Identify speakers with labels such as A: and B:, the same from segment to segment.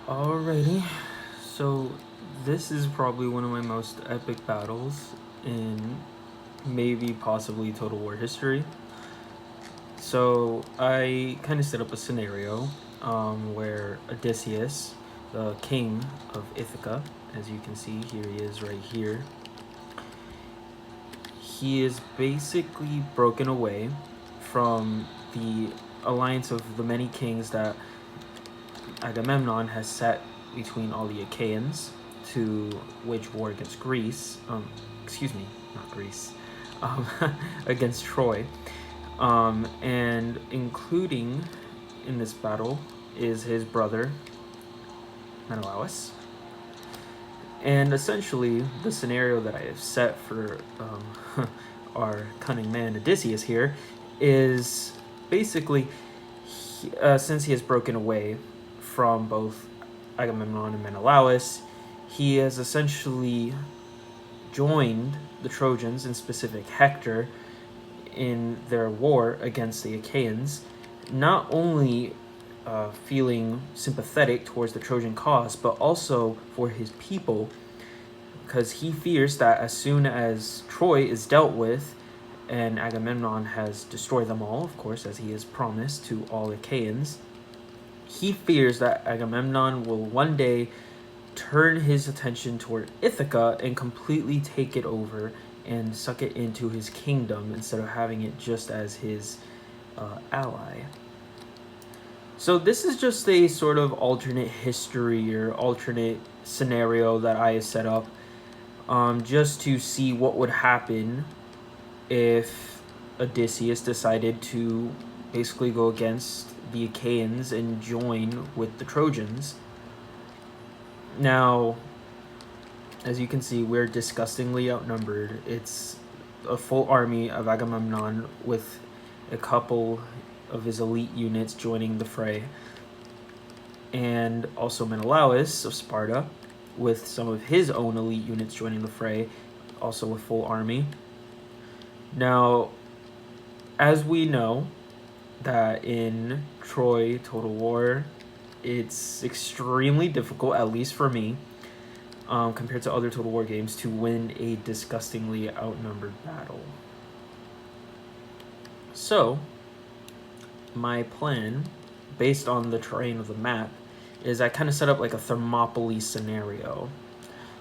A: Alrighty, so this is probably one of my most epic battles in maybe possibly Total War history. So I kind of set up a scenario where Odysseus, the king of Ithaca, as you can see, here he is right here, he is basically broken away from the alliance of the many kings that Agamemnon has set between all the Achaeans to wage war against Greece. Excuse me, not Greece. Um, against Troy. And including in this battle is his brother, Menelaus. And essentially, the scenario that I have set for our cunning man Odysseus here is basically, since he has broken away from both Agamemnon and Menelaus, he has essentially joined the Trojans, in specific Hector, in their war against the Achaeans, not only feeling sympathetic towards the Trojan cause, but also for his people, because he fears that as soon as Troy is dealt with and Agamemnon has destroyed them all, of course, as he has promised to all Achaeans, he fears that Agamemnon will one day turn his attention toward Ithaca and completely take it over and suck it into his kingdom instead of having it just as his ally. So this is just a sort of alternate history or alternate scenario that I set up just to see what would happen if Odysseus decided to basically go against the Achaeans and join with the Trojans. Now, as you can see, we're disgustingly outnumbered. It's a full army of Agamemnon with a couple of his elite units joining the fray. And also Menelaus of Sparta with some of his own elite units joining the fray, also a full army. Now, as we know, that in Troy Total War, it's extremely difficult, at least for me, compared to other Total War games, to win a disgustingly outnumbered battle. So, my plan, based on the terrain of the map, is I kind of set up like a Thermopylae scenario.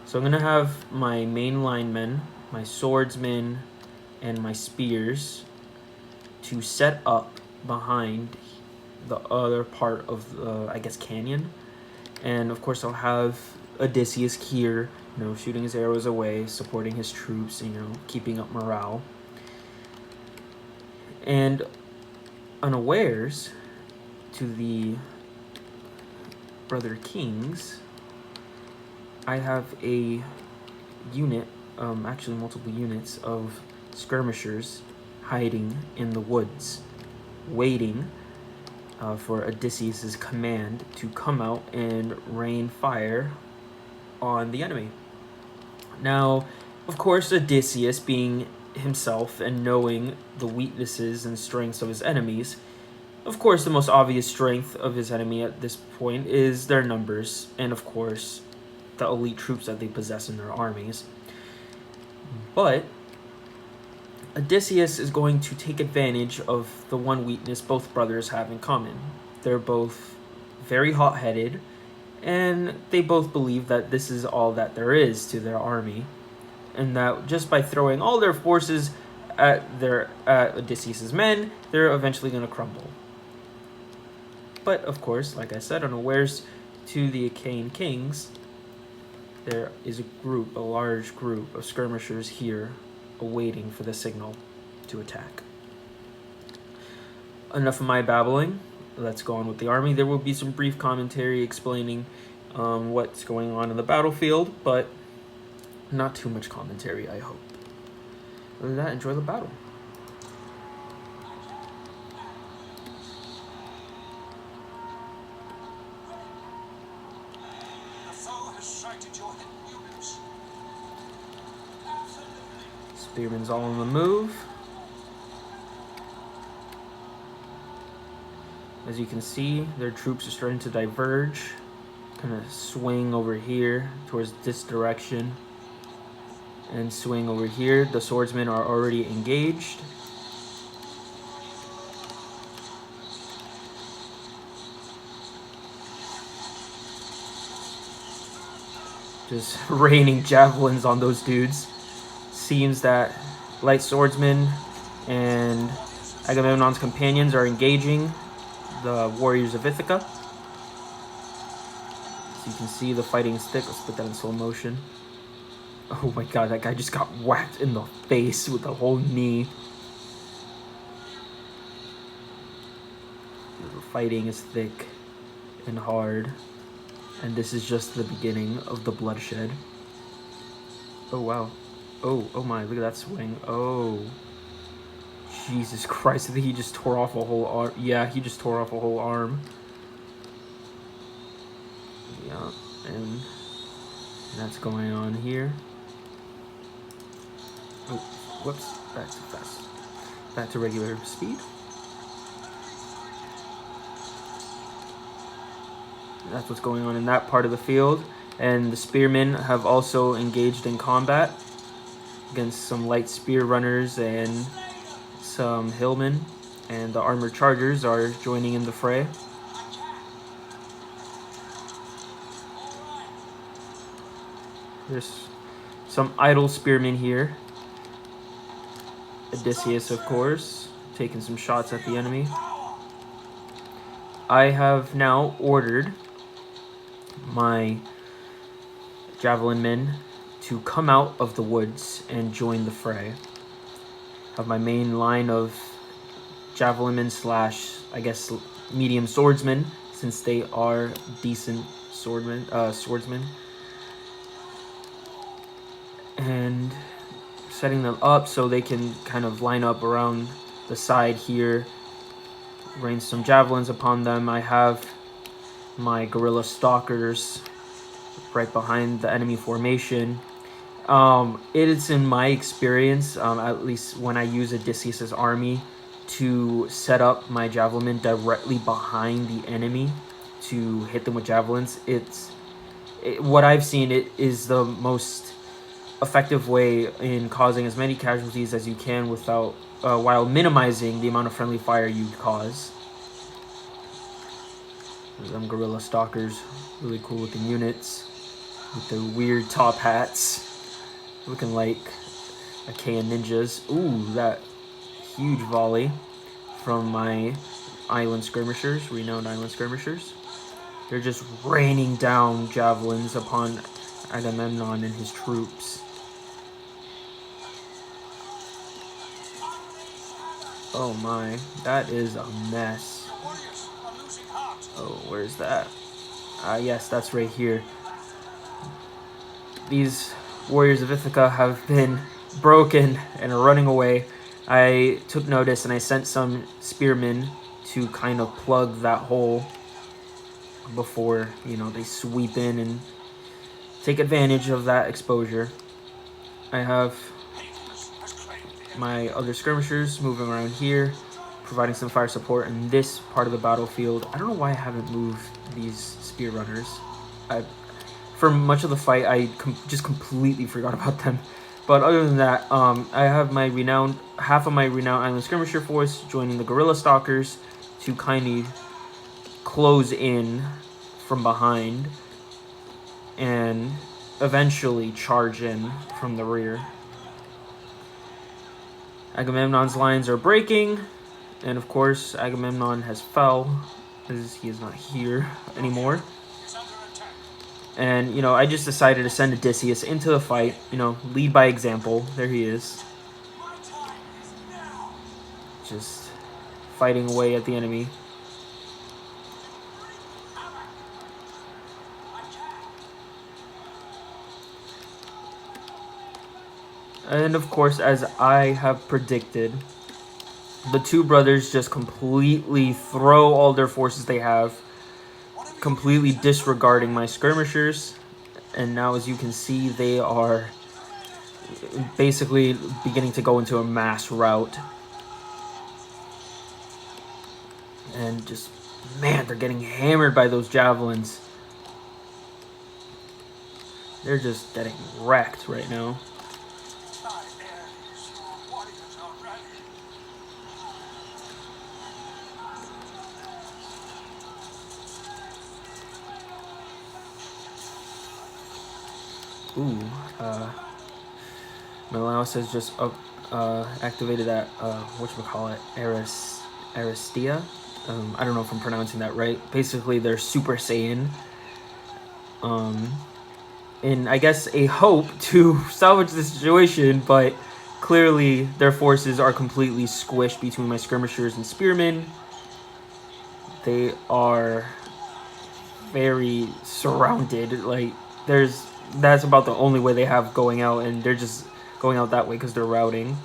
A: So I'm going to have my main linemen, my swordsmen, and my spears to set up behind the other part of the, I guess, canyon. And of course I'll have Odysseus here, shooting his arrows away, supporting his troops, keeping up morale. And unawares to the brother kings, I have a unit, actually multiple units of skirmishers hiding in the woods, waiting for Odysseus' command to come out and rain fire on the enemy. Now, of course, Odysseus, being himself and knowing the weaknesses and strengths of his enemies, of course, the most obvious strength of his enemy at this point is their numbers, and of course, the elite troops that they possess in their armies. But Odysseus is going to take advantage of the one weakness both brothers have in common. They're both very hot-headed, and they both believe that this is all that there is to their army, and that just by throwing all their forces at Odysseus' men, they're eventually going to crumble. But of course, like I said, unawares to the Achaean kings, there is a large group of skirmishers here awaiting for the signal to attack. Enough of my babbling. Let's go on with the army. There will be some brief commentary explaining what's going on in the battlefield, but not too much commentary, I hope. Other than that, enjoy the battle. Spearman's all on the move. As you can see, their troops are starting to diverge. kind of swing over here towards this direction and swing over here. The swordsmen are already engaged. Just raining javelins on those dudes. Seems that light swordsmen and Agamemnon's companions are engaging the warriors of Ithaca. So you can see the fighting is thick. Let's put that in slow motion. Oh my god, that guy just got whacked in the face with the whole knee. The fighting is thick and hard. And this is just the beginning of the bloodshed. Oh wow. Oh my, look at that swing. Oh. Jesus Christ, I think he just tore off a whole arm. Yeah, he just tore off a whole arm. Yeah, and that's going on here. Oh, whoops, back too fast. Back to regular speed. That's what's going on in that part of the field. And the spearmen have also engaged in combat against some light spear runners and some hillmen. And the armored chargers are joining in the fray. There's some idle spearmen here. Odysseus, of course, taking some shots at the enemy. I have now ordered my javelin men to come out of the woods and join the fray. Have my main line of javelin men slash, I guess, medium swordsmen, since they are decent swordsmen, and setting them up so they can kind of line up around the side here, rain some javelins upon them. I have my guerrilla stalkers right behind the enemy formation. It is in my experience, at least when I use Odysseus' army, to set up my javelin directly behind the enemy to hit them with javelins. What I've seen, it is the most effective way in causing as many casualties as you can without while minimizing the amount of friendly fire you cause. Them guerrilla stalkers, really cool looking units with their weird top hats, looking like Achaean ninjas. Ooh, that huge volley from my island skirmishers, renowned island skirmishers. They're just raining down javelins upon Agamemnon and his troops. Oh my, that is a mess. Oh, where's that? Yes, that's right here. These warriors of Ithaca have been broken and are running away. I took notice and I sent some spearmen to kind of plug that hole before, they sweep in and take advantage of that exposure. I have my other skirmishers moving around here, providing some fire support in this part of the battlefield. I don't know why I haven't moved these spear runners. For much of the fight, I just completely forgot about them. But other than that, I have my half of my renowned island skirmisher force joining the guerrilla stalkers to kind of close in from behind and eventually charge in from the rear. Agamemnon's lines are breaking, and of course Agamemnon has fell as he is not here anymore. And, I just decided to send Odysseus into the fight, lead by example. There he is. Just fighting away at the enemy. And of course, as I have predicted, the two brothers just completely throw all their forces they have, completely disregarding my skirmishers. And now, as you can see, they are basically beginning to go into a mass rout. And just, man, they're getting hammered by those javelins. They're just getting wrecked right now. Ooh, Menelaus has just activated that, whatchamacallit, Aristia. I don't know if I'm pronouncing that right. Basically, they're Super Saiyan. In, I guess, a hope to salvage the situation, but clearly their forces are completely squished between my skirmishers and spearmen. They are very surrounded. Like, that's about the only way they have going out, and they're just going out that way because they're routing.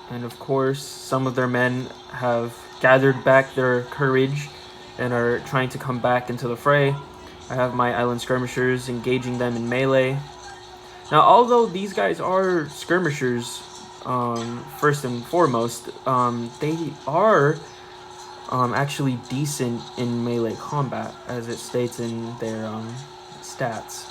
A: And of course, some of their men have gathered back their courage and are trying to come back into the fray. I have my island skirmishers engaging them in melee. Now, although these guys are skirmishers, first and foremost, they are actually decent in melee combat, as it states in their stats.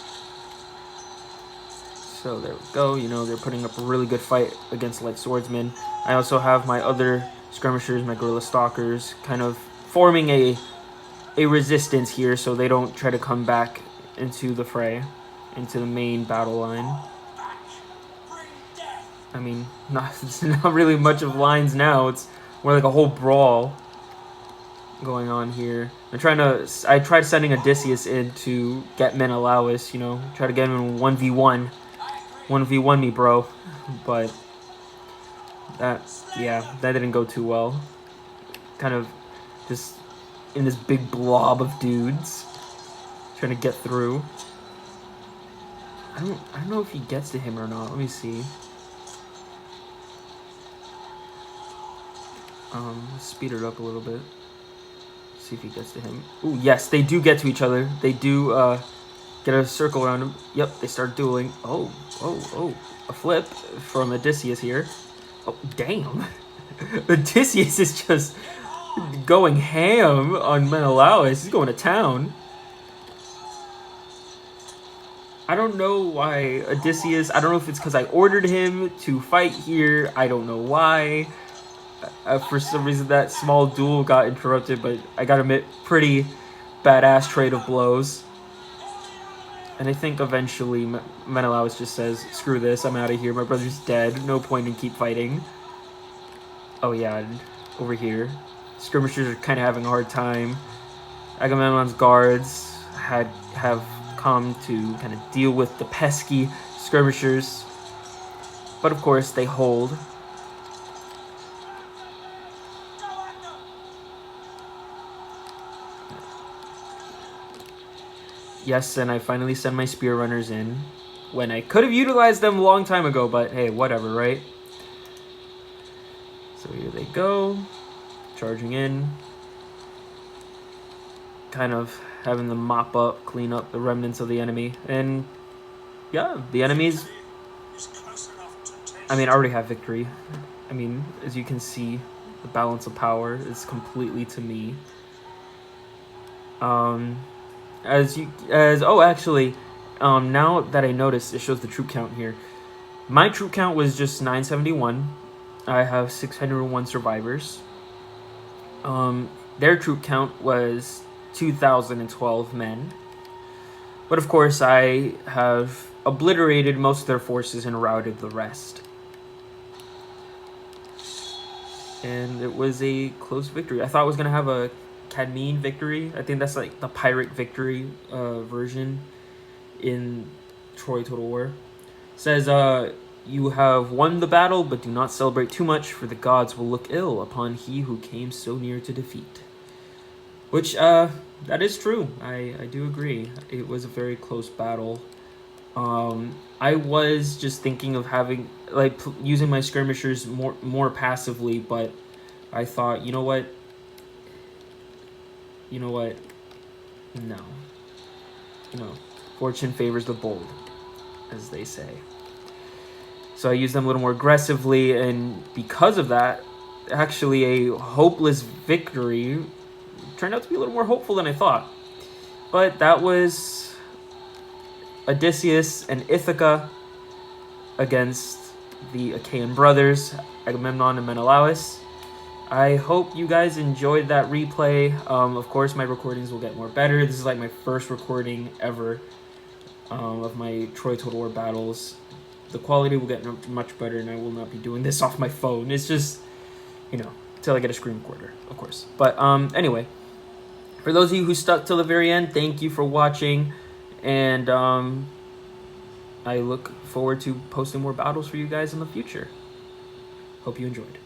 A: So there we go. You know, they're putting up a really good fight against light swordsmen. I also have my other skirmishers, my guerrilla stalkers, kind of forming a resistance here, so they don't try to come back into the fray, into the main battle line. I mean, it's not really much of lines now. It's more like a whole brawl going on here. I tried sending Odysseus in to get Menelaus, you know, try to get him in 1v1. 1v1 me, bro. But that didn't go too well. Kind of just in this big blob of dudes trying to get through. I don't know if he gets to him or not. Let me see. Let's speed it up a little bit. See if he gets to him. Ooh, yes, they do get to each other. They do get a circle around him. Yep, they start dueling. Oh, a flip from Odysseus here. Oh, damn. Odysseus is just going ham on Menelaus. He's going to town. I don't know why Odysseus, I don't know if it's because I ordered him to fight here. I don't know why. For some reason, that small duel got interrupted, but I gotta admit, pretty badass trade of blows. And I think eventually Menelaus just says, screw this, I'm out of here. My brother's dead. No point in keep fighting. Oh yeah, over here. Skirmishers are kind of having a hard time. Agamemnon's guards have come to kind of deal with the pesky skirmishers. But of course, they hold. Yes, and I finally send my spear runners in when I could have utilized them a long time ago, but hey, whatever, right? So here they go, charging in, kind of having them mop up, clean up the remnants of the enemy, and yeah, the enemies, I mean, I already have victory. I mean, as you can see, the balance of power is completely to me. Actually, now that I noticed, it shows the troop count here. My troop count was just 971. I have 601 survivors. Their troop count was 2,012 men. But of course, I have obliterated most of their forces and routed the rest. And it was a close victory. I thought I was going to have a Cadmean victory. I think that's like the pirate victory version in Troy Total War. It says, you have won the battle, but do not celebrate too much, for the gods will look ill upon he who came so near to defeat. Which, that is true. I do agree. It was a very close battle. I was just thinking of having, like, using my skirmishers more passively, but I thought, you know what? No. Fortune favors the bold, as they say. So I used them a little more aggressively, and because of that, actually a hopeless victory turned out to be a little more hopeful than I thought. But that was Odysseus and Ithaca against the Achaean brothers, Agamemnon and Menelaus. I hope you guys enjoyed that replay. Of course, my recordings will get more better. This is like my first recording ever of my Troy Total War battles. The quality will get much better, and I will not be doing this off my phone. It's just, until I get a screen recorder, of course. But anyway, for those of you who stuck till the very end, thank you for watching, and I look forward to posting more battles for you guys in the future. Hope you enjoyed.